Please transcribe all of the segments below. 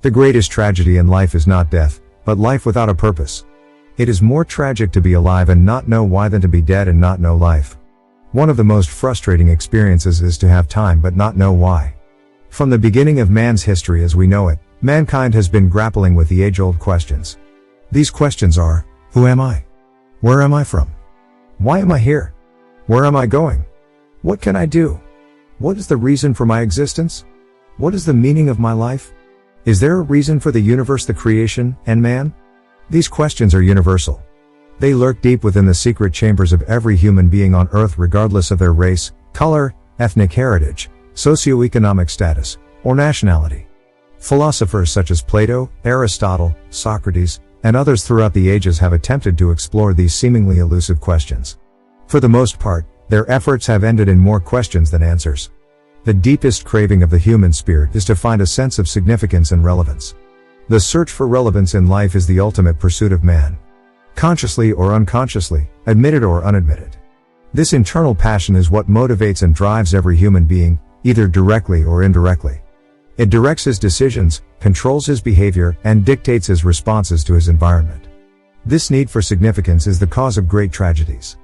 The greatest tragedy in life is not death, but life without a purpose. It is more tragic to be alive and not know why than to be dead and not know life. One of the most frustrating experiences is to have time but not know why. From the beginning of man's history as we know it, mankind has been grappling with the age-old questions. These questions are, who am I? Where am I from? Why am I here? Where am I going? What can I do? What is the reason for my existence? What is the meaning of my life? Is there a reason for the universe, the creation, and man? These questions are universal. They lurk deep within the secret chambers of every human being on earth, regardless of their race, color, ethnic heritage, socioeconomic status, or nationality. Philosophers such as Plato, Aristotle, Socrates, and others throughout the ages have attempted to explore these seemingly elusive questions. For the most part, their efforts have ended in more questions than answers. The deepest craving of the human spirit is to find a sense of significance and relevance. The search for relevance in life is the ultimate pursuit of man. Consciously or unconsciously, admitted or unadmitted. This internal passion is what motivates and drives every human being, either directly or indirectly. It directs his decisions, controls his behavior, and dictates his responses to his environment. This need for significance is the cause of great tragedies.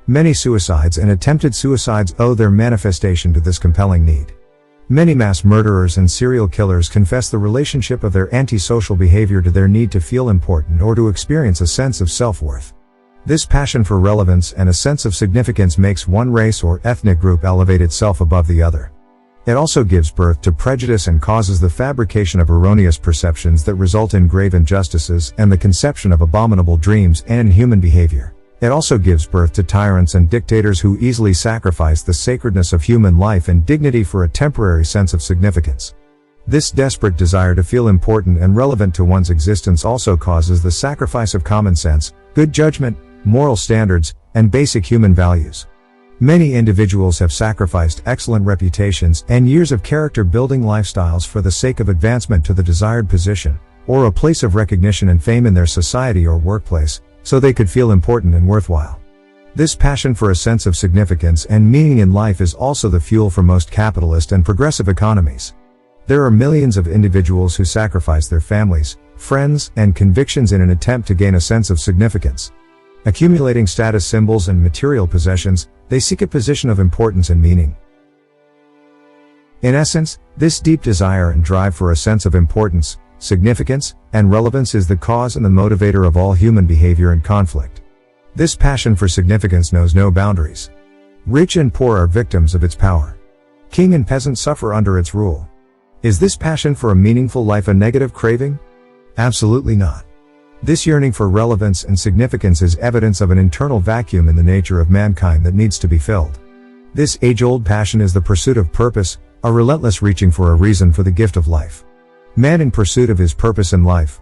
Many suicides and attempted suicides owe their manifestation to this compelling need. Many mass murderers and serial killers confess the relationship of their antisocial behavior to their need to feel important or to experience a sense of self-worth. This passion for relevance and a sense of significance makes one race or ethnic group elevate itself above the other. It also gives birth to prejudice and causes the fabrication of erroneous perceptions that result in grave injustices and the conception of abominable dreams and inhuman behavior. It also gives birth to tyrants and dictators who easily sacrifice the sacredness of human life and dignity for a temporary sense of significance. This desperate desire to feel important and relevant to one's existence also causes the sacrifice of common sense, good judgment, moral standards, and basic human values. Many individuals have sacrificed excellent reputations and years of character-building lifestyles for the sake of advancement to the desired position, or a place of recognition and fame in their society or workplace, so they could feel important and worthwhile. This passion for a sense of significance and meaning in life is also the fuel for most capitalist and progressive economies. There are millions of individuals who sacrifice their families, friends, and convictions in an attempt to gain a sense of significance. Accumulating status symbols and material possessions, they seek a position of importance and meaning. In essence, this deep desire and drive for a sense of importance, significance, and relevance is the cause and the motivator of all human behavior and conflict. This passion for significance knows no boundaries. Rich and poor are victims of its power. King and peasant suffer under its rule. Is this passion for a meaningful life a negative craving? Absolutely not. This yearning for relevance and significance is evidence of an internal vacuum in the nature of mankind that needs to be filled. This age-old passion is the pursuit of purpose, a relentless reaching for a reason for the gift of life. Man in pursuit of his purpose in life.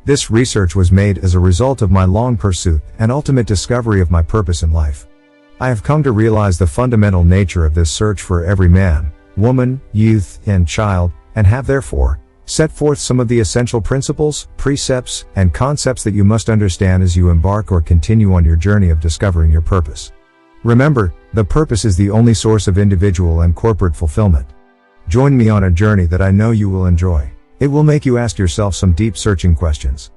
This research was made as a result of my long pursuit and ultimate discovery of my purpose in life. I have come to realize the fundamental nature of this search for every man, woman, youth, and child, and have therefore set forth some of the essential principles, precepts, and concepts that you must understand as you embark or continue on your journey of discovering your purpose. Remember, the purpose is the only source of individual and corporate fulfillment. Join me on a journey that I know you will enjoy. It will make you ask yourself some deep searching questions.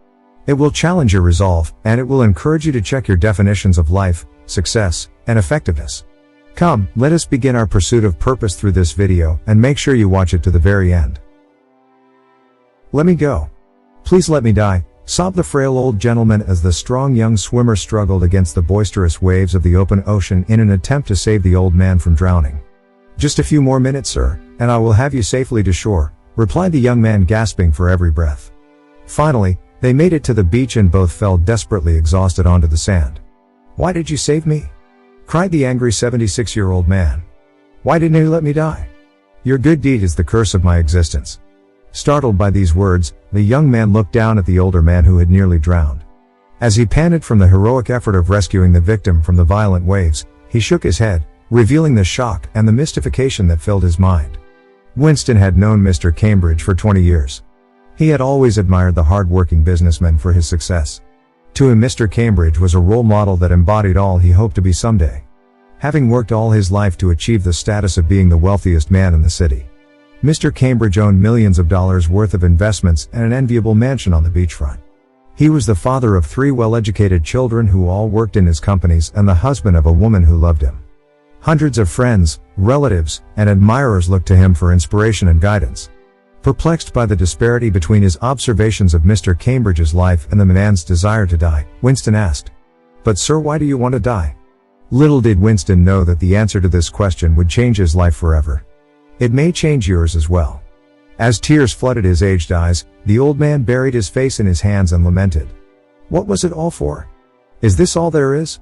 It will challenge your resolve, and it will encourage you to check your definitions of life, success, and effectiveness. Come, let us begin our pursuit of purpose through this video, and make sure you watch it to the very end. Let me go. Please let me die, sobbed the frail old gentleman as the strong young swimmer struggled against the boisterous waves of the open ocean in an attempt to save the old man from drowning. Just a few more minutes, sir, and I will have you safely to shore, replied the young man, gasping for every breath. Finally, they made it to the beach and both fell desperately exhausted onto the sand. Why did you save me? Cried the angry 76-year-old man. Why didn't you let me die? Your good deed is the curse of my existence. Startled by these words, the young man looked down at the older man who had nearly drowned. As he panted from the heroic effort of rescuing the victim from the violent waves, he shook his head, revealing the shock and the mystification that filled his mind. Winston had known Mr. Cambridge for 20 years. He had always admired the hard-working businessman for his success. To him, Mr. Cambridge was a role model that embodied all he hoped to be someday. Having worked all his life to achieve the status of being the wealthiest man in the city, Mr. Cambridge owned millions of dollars worth of investments and an enviable mansion on the beachfront. He was the father of 3 well-educated children who all worked in his companies and the husband of a woman who loved him. Hundreds of friends, relatives, and admirers looked to him for inspiration and guidance. Perplexed by the disparity between his observations of Mr. Cambridge's life and the man's desire to die, Winston asked, "But sir, why do you want to die?" Little did Winston know that the answer to this question would change his life forever. It may change yours as well. As tears flooded his aged eyes, the old man buried his face in his hands and lamented. "What was it all for? Is this all there is?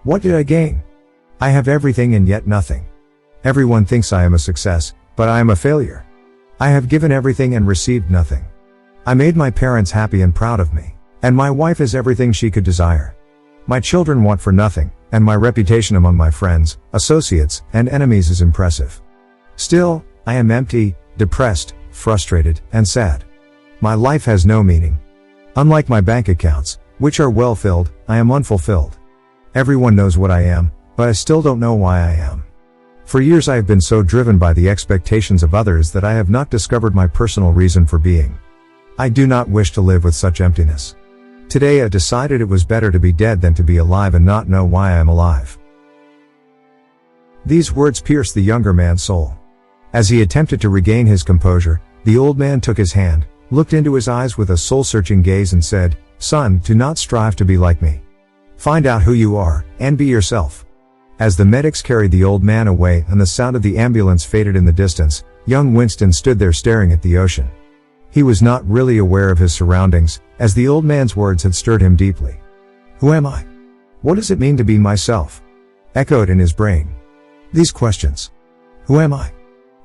What did I gain? I have everything and yet nothing. Everyone thinks I am a success, but I am a failure. I have given everything and received nothing. I made my parents happy and proud of me, and my wife is everything she could desire. My children want for nothing, and my reputation among my friends, associates, and enemies is impressive. Still, I am empty, depressed, frustrated, and sad. My life has no meaning. Unlike my bank accounts, which are well filled, I am unfulfilled. Everyone knows what I am, but I still don't know why I am. For years I have been so driven by the expectations of others that I have not discovered my personal reason for being. I do not wish to live with such emptiness. Today I decided it was better to be dead than to be alive and not know why I am alive." These words pierced the younger man's soul. As he attempted to regain his composure, the old man took his hand, looked into his eyes with a soul-searching gaze and said, "Son, do not strive to be like me. Find out who you are, and be yourself." As the medics carried the old man away and the sound of the ambulance faded in the distance, young Winston stood there staring at the ocean. He was not really aware of his surroundings, as the old man's words had stirred him deeply. "Who am I? What does it mean to be myself?" echoed in his brain. These questions. Who am I?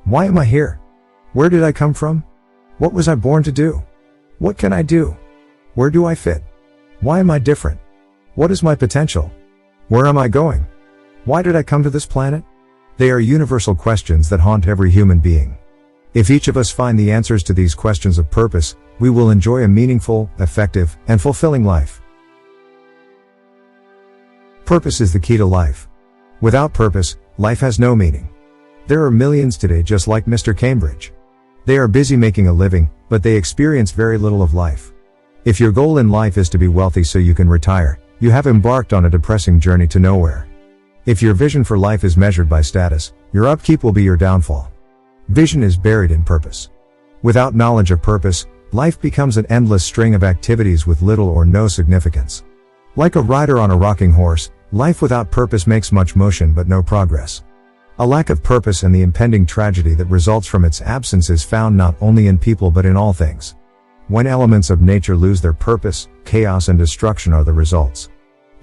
Why am I here? Where did I come from? What was I born to do? What can I do? Where do I fit? Why am I different? What is my potential? Where am I going? Why did I come to this planet? They are universal questions that haunt every human being. If each of us find the answers to these questions of purpose, we will enjoy a meaningful, effective, and fulfilling life. Purpose is the key to life. Without purpose, life has no meaning. There are millions today just like Mr. Cambridge. They are busy making a living, but they experience very little of life. If your goal in life is to be wealthy so you can retire, you have embarked on a depressing journey to nowhere. If your vision for life is measured by status, your upkeep will be your downfall. Vision is buried in purpose. Without knowledge of purpose, life becomes an endless string of activities with little or no significance. Like a rider on a rocking horse, life without purpose makes much motion but no progress. A lack of purpose and the impending tragedy that results from its absence is found not only in people but in all things. When elements of nature lose their purpose, chaos and destruction are the results.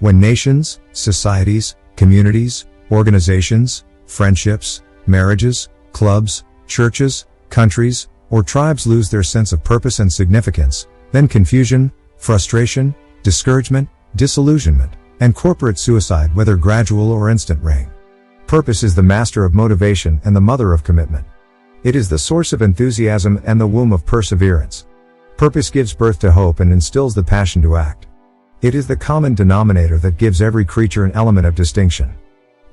When nations, societies, communities, organizations, friendships, marriages, clubs, churches, countries, or tribes lose their sense of purpose and significance, then confusion, frustration, discouragement, disillusionment, and corporate suicide, whether gradual or instant, reign. Purpose is the master of motivation and the mother of commitment. It is the source of enthusiasm and the womb of perseverance. Purpose gives birth to hope and instills the passion to act. It is the common denominator that gives every creature an element of distinction.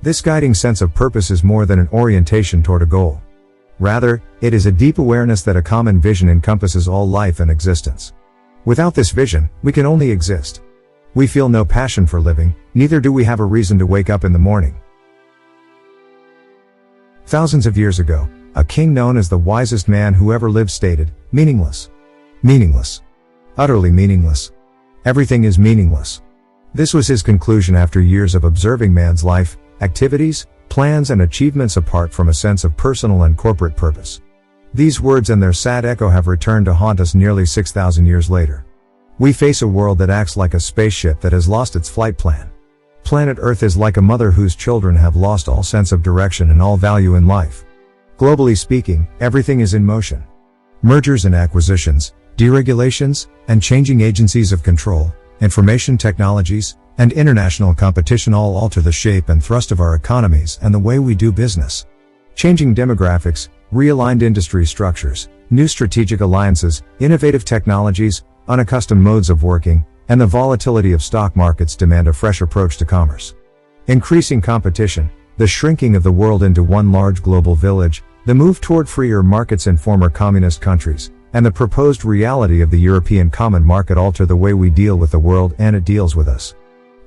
This guiding sense of purpose is more than an orientation toward a goal. Rather, it is a deep awareness that a common vision encompasses all life and existence. Without this vision, we can only exist. We feel no passion for living, neither do we have a reason to wake up in the morning. Thousands of years ago, a king known as the wisest man who ever lived stated, "Meaningless. Meaningless. Utterly meaningless. Everything is meaningless." This was his conclusion after years of observing man's life, activities, plans and achievements apart from a sense of personal and corporate purpose. These words and their sad echo have returned to haunt us nearly 6,000 years later. We face a world that acts like a spaceship that has lost its flight plan. Planet Earth is like a mother whose children have lost all sense of direction and all value in life. Globally speaking, everything is in motion. Mergers and acquisitions, deregulations, and changing agencies of control, information technologies, and international competition all alter the shape and thrust of our economies and the way we do business. Changing demographics, realigned industry structures, new strategic alliances, innovative technologies, unaccustomed modes of working, and the volatility of stock markets demand a fresh approach to commerce. Increasing competition, the shrinking of the world into one large global village, The move toward freer markets in former communist countries, and the proposed reality of the European Common Market alter the way we deal with the world and it deals with us.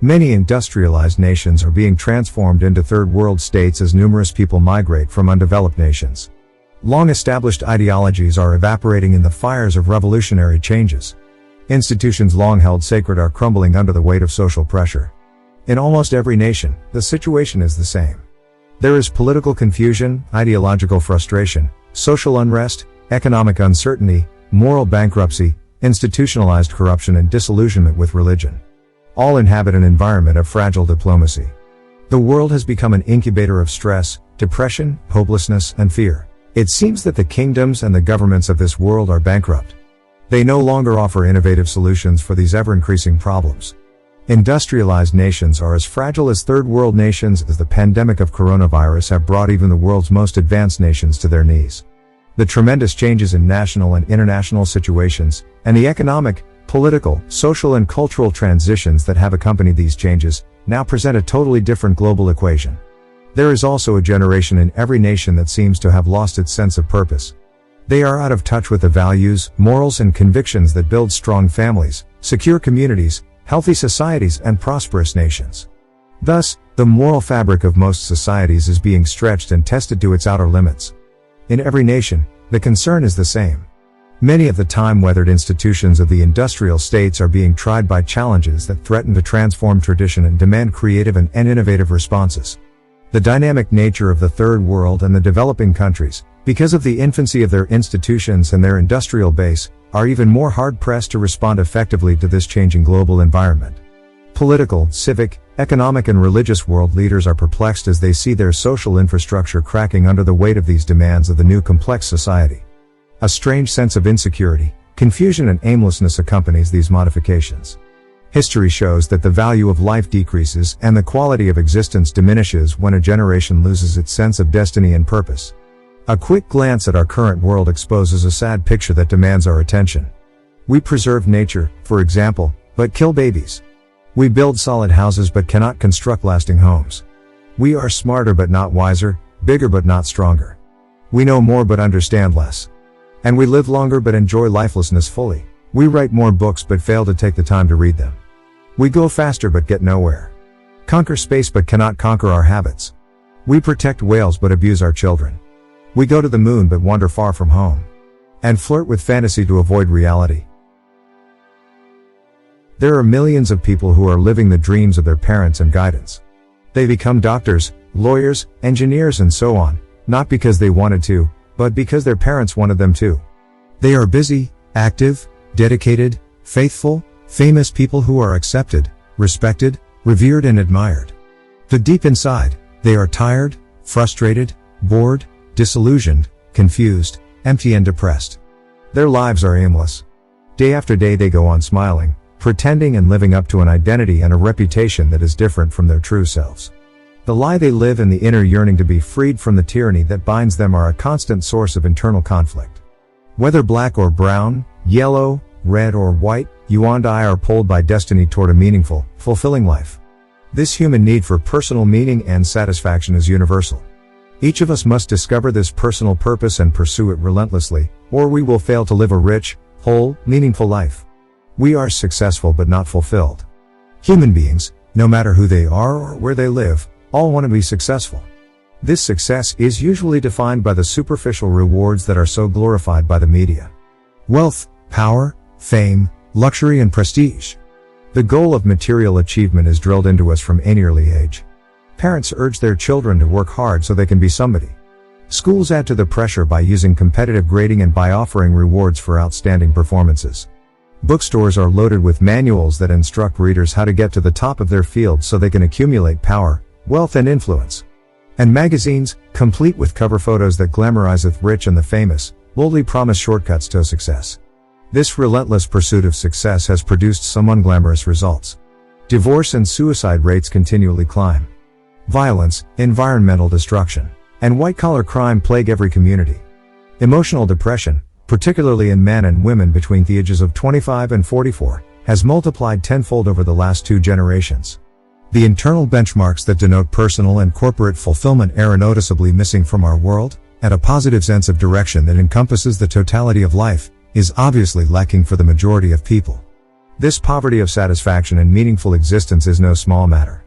Many industrialized nations are being transformed into third world states as numerous people migrate from undeveloped nations. Long-established ideologies are evaporating in the fires of revolutionary changes. Institutions long held sacred are crumbling under the weight of social pressure. In almost every nation, the situation is the same. There is political confusion, ideological frustration, social unrest, economic uncertainty, moral bankruptcy, institutionalized corruption and disillusionment with religion. All inhabit an environment of fragile diplomacy. The world has become an incubator of stress, depression, hopelessness, and fear. It seems that the kingdoms and the governments of this world are bankrupt. They no longer offer innovative solutions for these ever-increasing problems. Industrialized nations are as fragile as third world nations as the pandemic of coronavirus have brought even the world's most advanced nations to their knees. The tremendous changes in national and international situations, and the economic, political, social and cultural transitions that have accompanied these changes, now present a totally different global equation. There is also a generation in every nation that seems to have lost its sense of purpose. They are out of touch with the values, morals and convictions that build strong families, secure communities, healthy societies and prosperous nations. Thus, the moral fabric of most societies is being stretched and tested to its outer limits. In every nation, the concern is the same. Many of the time-weathered institutions of the industrial states are being tried by challenges that threaten to transform tradition and demand creative and innovative responses. The dynamic nature of the third world and the developing countries, because of the infancy of their institutions and their industrial base, are even more hard-pressed to respond effectively to this changing global environment. Political, civic, economic and religious world leaders are perplexed as they see their social infrastructure cracking under the weight of these demands of the new complex society. A strange sense of insecurity, confusion and aimlessness accompanies these modifications. History shows that the value of life decreases and the quality of existence diminishes when a generation loses its sense of destiny and purpose. A quick glance at our current world exposes a sad picture that demands our attention. We preserve nature, for example, but kill babies. We build solid houses but cannot construct lasting homes. We are smarter but not wiser, bigger but not stronger. We know more but understand less. And we live longer but enjoy lifelessness fully. We write more books but fail to take the time to read them. We go faster but get nowhere. Conquer space but cannot conquer our habits. We protect whales but abuse our children. We go to the moon but wander far from home. And flirt with fantasy to avoid reality. There are millions of people who are living the dreams of their parents and guidance. They become doctors, lawyers, engineers and so on, not because they wanted to, but because their parents wanted them to. They are busy, active, dedicated, faithful, famous people who are accepted, respected, revered and admired. But deep inside, they are tired, frustrated, bored, disillusioned, confused, empty and depressed. Their lives are aimless. Day after day they go on smiling, pretending and living up to an identity and a reputation that is different from their true selves. The lie they live and the inner yearning to be freed from the tyranny that binds them are a constant source of internal conflict. Whether black or brown, yellow, red or white, you and I are pulled by destiny toward a meaningful, fulfilling life. This human need for personal meaning and satisfaction is universal. Each of us must discover this personal purpose and pursue it relentlessly, or we will fail to live a rich, whole, meaningful life. We are successful but not fulfilled. Human beings, no matter who they are or where they live, all want to be successful. This success is usually defined by the superficial rewards that are so glorified by the media. Wealth, power, fame, luxury and prestige. The goal of material achievement is drilled into us from an early age. Parents urge their children to work hard so they can be somebody. Schools add to the pressure by using competitive grading and by offering rewards for outstanding performances. Bookstores are loaded with manuals that instruct readers how to get to the top of their field so they can accumulate power, wealth and influence. And magazines, complete with cover photos that glamorizeth rich and the famous, boldly promise shortcuts to success. This relentless pursuit of success has produced some unglamorous results. Divorce and suicide rates continually climb. Violence, environmental destruction, and white-collar crime plague every community. Emotional depression, particularly in men and women between the ages of 25 and 44, has multiplied tenfold over the last 2 generations. The internal benchmarks that denote personal and corporate fulfillment are noticeably missing from our world, and a positive sense of direction that encompasses the totality of life, is obviously lacking for the majority of people. This poverty of satisfaction and meaningful existence is no small matter.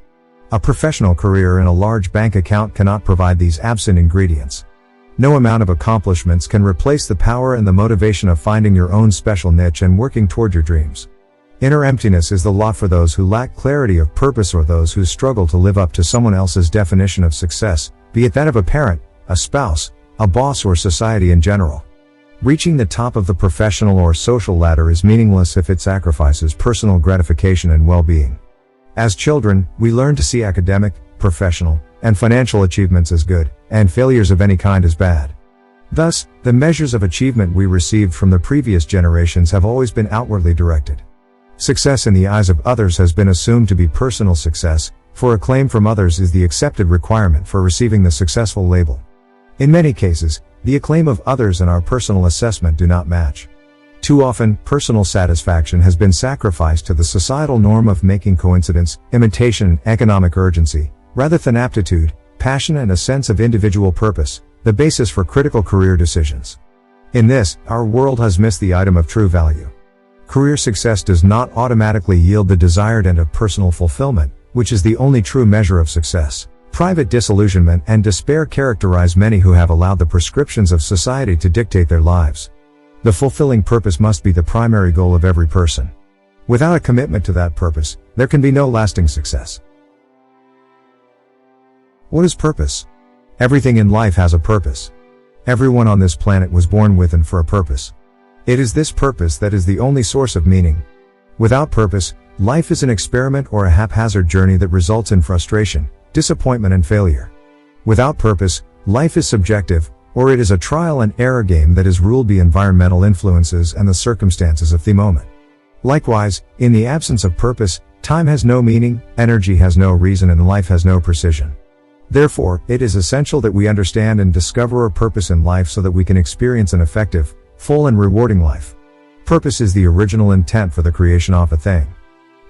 A professional career and a large bank account cannot provide these absent ingredients. No amount of accomplishments can replace the power and the motivation of finding your own special niche and working toward your dreams. Inner emptiness is the lot for those who lack clarity of purpose or those who struggle to live up to someone else's definition of success, be it that of a parent, a spouse, a boss, or society in general. Reaching the top of the professional or social ladder is meaningless if it sacrifices personal gratification and well-being. As children, we learn to see academic, professional, and financial achievements as good, and failures of any kind as bad. Thus, the measures of achievement we received from the previous generations have always been outwardly directed. Success in the eyes of others has been assumed to be personal success, for acclaim from others is the accepted requirement for receiving the successful label. In many cases, the acclaim of others and our personal assessment do not match. Too often, personal satisfaction has been sacrificed to the societal norm of making coincidence, imitation, and economic urgency, rather than aptitude, passion, and a sense of individual purpose, the basis for critical career decisions. In this, our world has missed the item of true value. Career success does not automatically yield the desired end of personal fulfillment, which is the only true measure of success. Private disillusionment and despair characterize many who have allowed the prescriptions of society to dictate their lives. The fulfilling purpose must be the primary goal of every person. Without a commitment to that purpose, there can be no lasting success. What is purpose? Everything in life has a purpose. Everyone on this planet was born with and for a purpose. It is this purpose that is the only source of meaning. Without purpose, life is an experiment or a haphazard journey that results in frustration, disappointment, and failure. Without purpose, life is subjective, or it is a trial and error game that is ruled by environmental influences and the circumstances of the moment. Likewise, in the absence of purpose, time has no meaning, energy has no reason, and life has no precision. Therefore, it is essential that we understand and discover a purpose in life so that we can experience an effective, full, and rewarding life. Purpose is the original intent for the creation of a thing.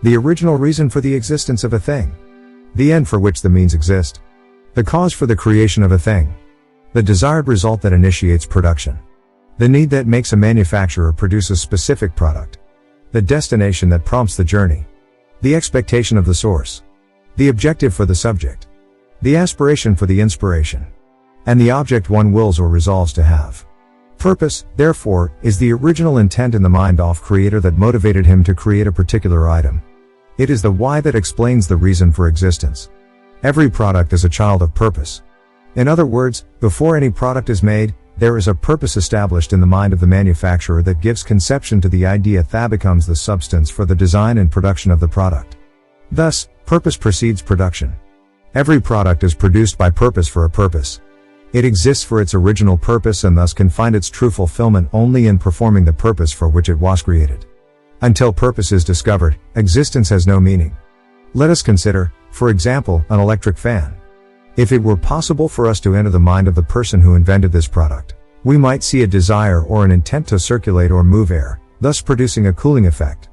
The original reason for the existence of a thing. The end for which the means exist. The cause for the creation of a thing. The desired result that initiates production. The need that makes a manufacturer produce a specific product. The destination that prompts the journey. The expectation of the source. The objective for the subject. The aspiration for the inspiration. And the object one wills or resolves to have. Purpose, therefore, is the original intent in the mind of creator that motivated him to create a particular item. It is the why that explains the reason for existence. Every product is a child of purpose. In other words, before any product is made, there is a purpose established in the mind of the manufacturer that gives conception to the idea that becomes the substance for the design and production of the product. Thus, purpose precedes production. Every product is produced by purpose for a purpose. It exists for its original purpose and thus can find its true fulfillment only in performing the purpose for which it was created. Until purpose is discovered, existence has no meaning. Let us consider, for example, an electric fan. If it were possible for us to enter the mind of the person who invented this product, we might see a desire or an intent to circulate or move air, thus producing a cooling effect.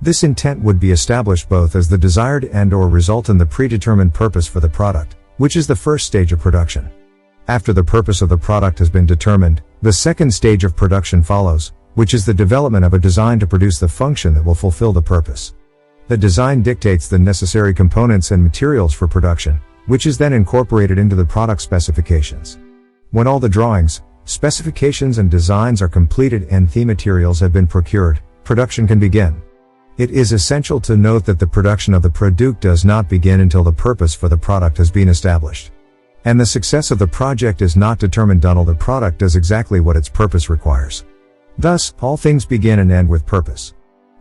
This intent would be established both as the desired end or result in the predetermined purpose for the product, which is the first stage of production. After the purpose of the product has been determined, the second stage of production follows, which is the development of a design to produce the function that will fulfill the purpose. The design dictates the necessary components and materials for production, which is then incorporated into the product specifications. When all the drawings, specifications, and designs are completed and the materials have been procured, production can begin. It is essential to note that the production of the product does not begin until the purpose for the product has been established. And the success of the project is not determined until the product does exactly what its purpose requires. Thus, all things begin and end with purpose.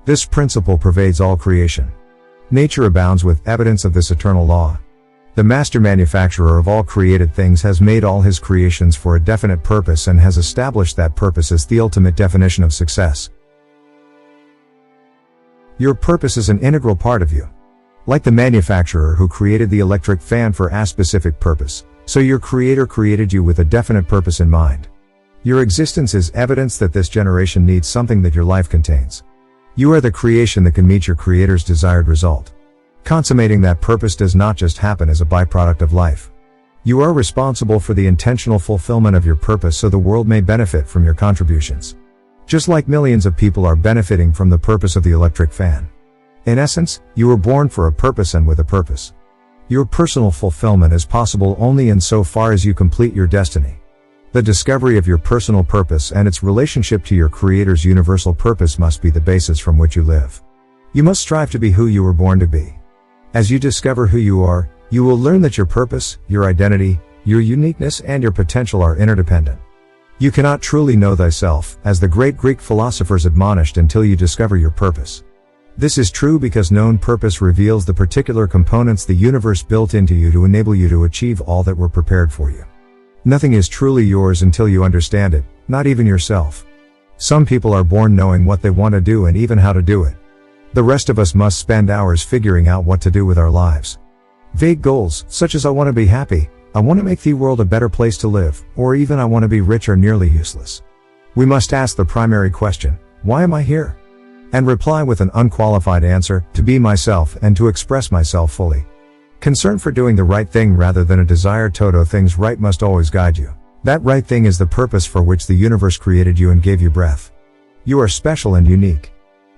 This principle pervades all creation. Nature abounds with evidence of this eternal law. The master manufacturer of all created things has made all his creations for a definite purpose and has established that purpose as the ultimate definition of success. Your purpose is an integral part of you. Like the manufacturer who created the electric fan for a specific purpose, so your creator created you with a definite purpose in mind. Your existence is evidence that this generation needs something that your life contains. You are the creation that can meet your creator's desired result. Consummating that purpose does not just happen as a byproduct of life. You are responsible for the intentional fulfillment of your purpose so the world may benefit from your contributions. Just like millions of people are benefiting from the purpose of the electric fan. In essence, you were born for a purpose and with a purpose. Your personal fulfillment is possible only insofar as you complete your destiny. The discovery of your personal purpose and its relationship to your Creator's universal purpose must be the basis from which you live. You must strive to be who you were born to be. As you discover who you are, you will learn that your purpose, your identity, your uniqueness and your potential are interdependent. You cannot truly know thyself, as the great Greek philosophers admonished, until you discover your purpose. This is true because known purpose reveals the particular components the universe built into you to enable you to achieve all that were prepared for you. Nothing is truly yours until you understand it, not even yourself. Some people are born knowing what they want to do and even how to do it. The rest of us must spend hours figuring out what to do with our lives. Vague goals, such as I want to be happy, I want to make the world a better place to live, or even I want to be rich, are nearly useless. We must ask the primary question, why am I here? And reply with an unqualified answer, to be myself and to express myself fully. Concern for doing the right thing rather than a desire to do things right must always guide you. That right thing is the purpose for which the universe created you and gave you breath. You are special and unique.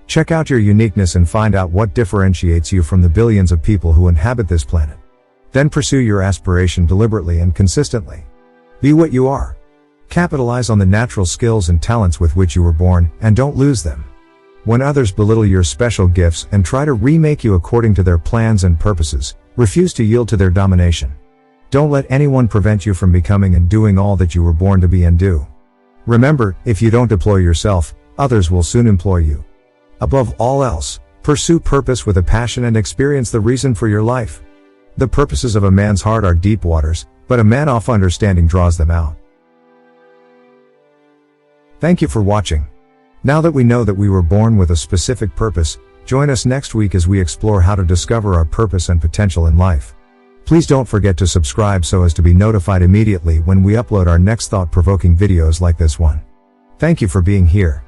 Check out your uniqueness and find out what differentiates you from the billions of people who inhabit this planet. Then pursue your aspiration deliberately and consistently. Be what you are. Capitalize on the natural skills and talents with which you were born, and don't lose them. When others belittle your special gifts and try to remake you according to their plans and purposes, refuse to yield to their domination. Don't let anyone prevent you from becoming and doing all that you were born to be and do. Remember, if you don't deploy yourself, others will soon employ you. Above all else, pursue purpose with a passion and experience the reason for your life. The purposes of a man's heart are deep waters, but a man of understanding draws them out. Thank you for watching. Now that we know that we were born with a specific purpose, join us next week as we explore how to discover our purpose and potential in life. Please don't forget to subscribe so as to be notified immediately when we upload our next thought-provoking videos like this one. Thank you for being here.